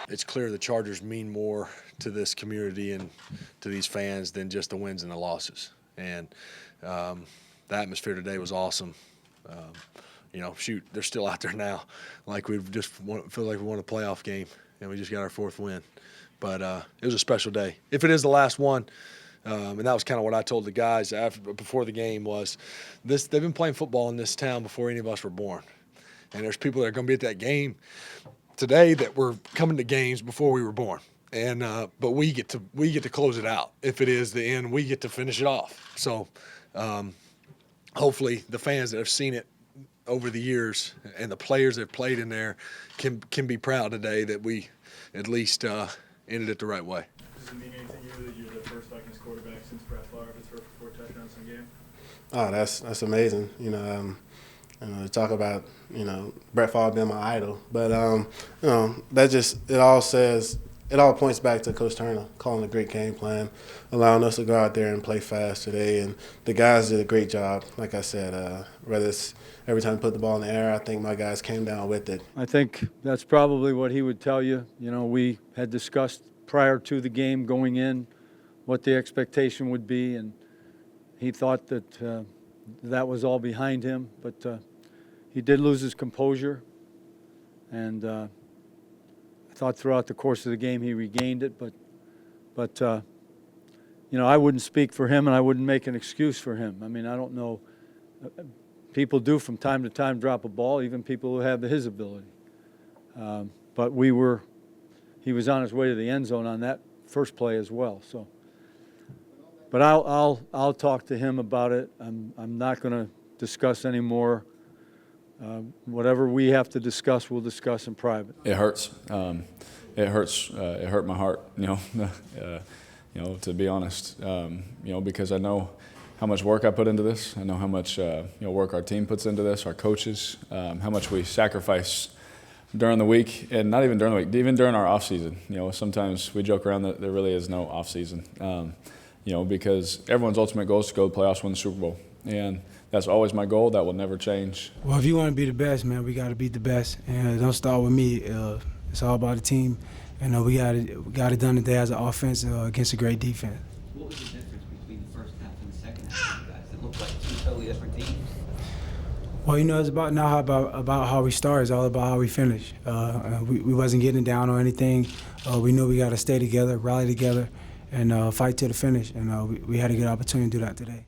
it's clear the Chargers mean more to this community and to these fans than just the wins and the losses. And the atmosphere today was awesome. Shoot, they're still out there now. Like feel like we won a playoff game, and we just got our 4th win. But it was a special day. If it is the last one, and that was kind of what I told the guys before the game was, they've been playing football in this town before any of us were born. And there's people that are going to be at that game today that were coming to games before we were born. And but we get to close it out. If it is the end, we get to finish it off. So hopefully the fans that have seen it over the years and the players that have played in there can be proud today that we at least ended it the right way. Does it mean anything to you that you're the first Vikings quarterback since Brett Favre to throw for 4 touchdowns in a game? Oh, that's amazing. To talk about Brett Favre being my idol, but it all points back to Coach Turner calling a great game plan, allowing us to go out there and play fast today, and the guys did a great job. Like I said, whether it's every time we put the ball in the air, I think my guys came down with it. I think that's probably what he would tell you. We had discussed prior to the game going in what the expectation would be, and he thought that that was all behind him, but he did lose his composure, and I thought throughout the course of the game he regained it, but I wouldn't speak for him, and I wouldn't make an excuse for him. I mean, I don't know. People do from time to time drop a ball, even people who have his ability. But he was on his way to the end zone on that first play as well. So, but I'll talk to him about it. I'm not going to discuss any more. Whatever we have to discuss, we'll discuss in private. It hurts. It hurts. It hurt my heart. To be honest. Because I know how much work I put into this. I know how much work our team puts into this, our coaches, how much we sacrifice during the week, and not even during the week, even during our off season. Sometimes we joke around that there really is no off season. Because everyone's ultimate goal is to go to the playoffs, win the Super Bowl, and that's always my goal. That will never change. Well, if you want to be the best, man, we got to beat the best, and it don't start with me. It's all about the team, and we got it done today as an offense against a great defense. What was the difference between the first half and the second half, guys? It looked like 2 totally different teams. Well, it's about how we start. It's all about how we finish. We wasn't getting down on anything. We knew we got to stay together, rally together, and fight to the finish. And we had a good opportunity to do that today.